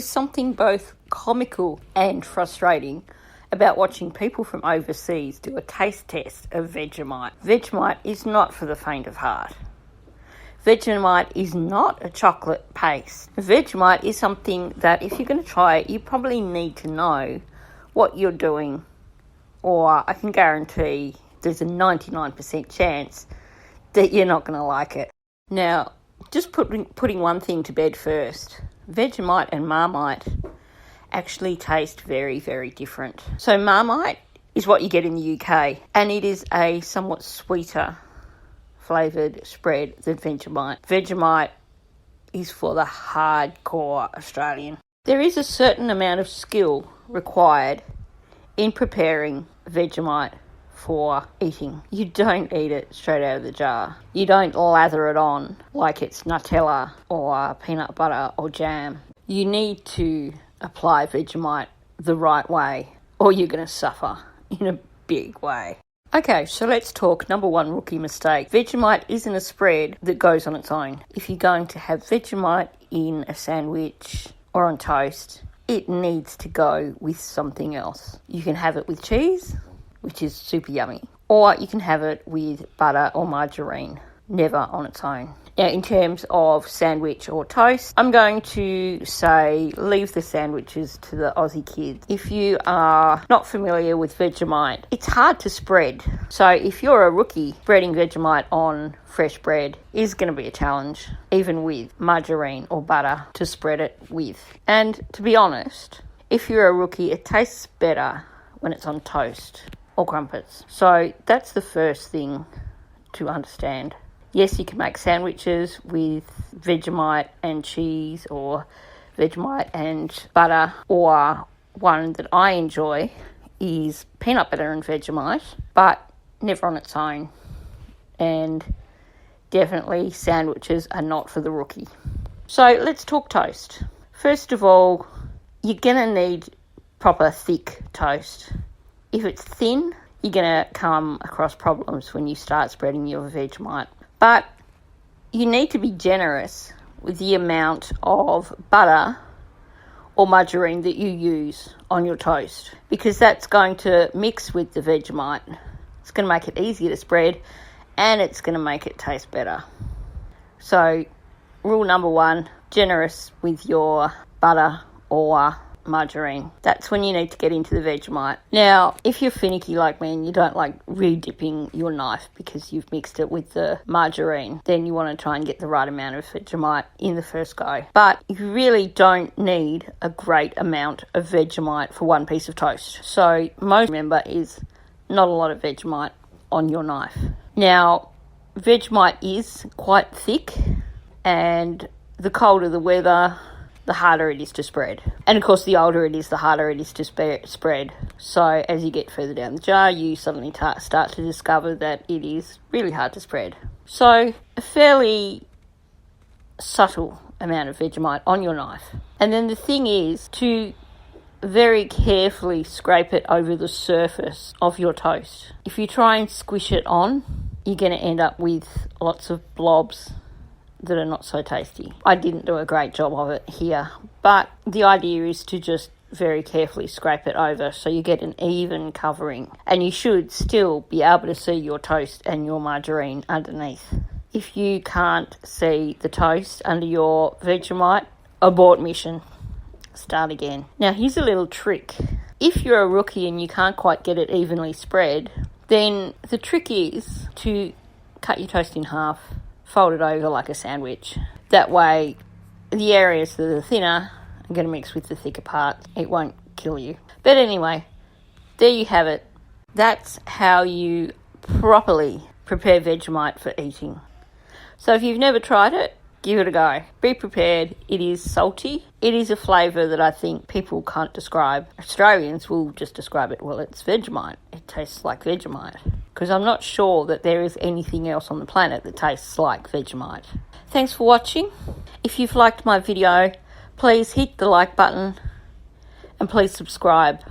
is something both comical and frustrating about watching people from overseas do a taste test of Vegemite. Vegemite is not for the faint of heart. Vegemite is not a chocolate paste. Vegemite is something that if you're going to try it, you probably need to know what you're doing, or I can guarantee there's a 99% chance that you're not going to like it. Now, just putting one thing to bed first. Vegemite and Marmite actually taste very, very different. So Marmite is what you get in the UK, and it is a somewhat sweeter flavoured spread than Vegemite. Vegemite is for the hardcore Australian. There is a certain amount of skill required in preparing Vegemite for eating. You don't eat it straight out of the jar. You don't lather it on like it's Nutella or peanut butter or jam. You need to apply Vegemite the right way, or you're going to suffer in a big way. Okay, so let's talk number one rookie mistake. Vegemite isn't a spread that goes on its own. If you're going to have Vegemite in a sandwich or on toast, it needs to go with something else. You can have it with cheese, which is super yummy, or you can have it with butter or margarine, never on its own. Now, in terms of sandwich or toast, I'm going to say leave the sandwiches to the Aussie kids. If you are not familiar with Vegemite, it's hard to spread. So if you're a rookie, spreading Vegemite on fresh bread is going to be a challenge, even with margarine or butter to spread it with. And to be honest, if you're a rookie, it tastes better when it's on toast or crumpets. So that's the first thing to understand. Yes, you can make sandwiches with Vegemite and cheese or Vegemite and butter, or one that I enjoy is peanut butter and Vegemite, but never on its own. And definitely sandwiches are not for the rookie. So let's talk toast. First of all, you're going to need proper thick toast. If it's thin, you're going to come across problems when you start spreading your Vegemite. But you need to be generous with the amount of butter or margarine that you use on your toast, because that's going to mix with the Vegemite. It's going to make it easier to spread, and it's going to make it taste better. So rule number one, generous with your butter or margarine. That's when you need to get into the Vegemite. Now, if you're finicky like me and you don't like re-dipping your knife because you've mixed it with the margarine, then you want to try and get the right amount of Vegemite in the first go. But you really don't need a great amount of Vegemite for one piece of toast. So most remember is not a lot of Vegemite on your knife. Now, Vegemite is quite thick, and the colder the weather, the harder it is to spread. And of course, the older it is, the harder it is to spread. So as you get further down the jar, you suddenly start to discover that it is really hard to spread. So a fairly subtle amount of Vegemite on your knife. And then the thing is to very carefully scrape it over the surface of your toast. If you try and squish it on, you're going to end up with lots of blobs that are not so tasty. I didn't do a great job of it here, but the idea is to just very carefully scrape it over so you get an even covering, and you should still be able to see your toast and your margarine underneath. If you can't see the toast under your Vegemite, abort mission. Start again. Now here's a little trick. If you're a rookie and you can't quite get it evenly spread, then the trick is to cut your toast in half, fold it over like a sandwich. That way, the areas that are thinner are going to mix with the thicker parts. It won't kill you. But anyway, there you have it. That's how you properly prepare Vegemite for eating. So if you've never tried it, give it a go. Be prepared. It is salty. It is a flavour that I think people can't describe. Australians will just describe it, well, it's Vegemite. It tastes like Vegemite. Because I'm not sure that there is anything else on the planet that tastes like Vegemite. Thanks for watching. If you've liked my video, please hit the like button and please subscribe.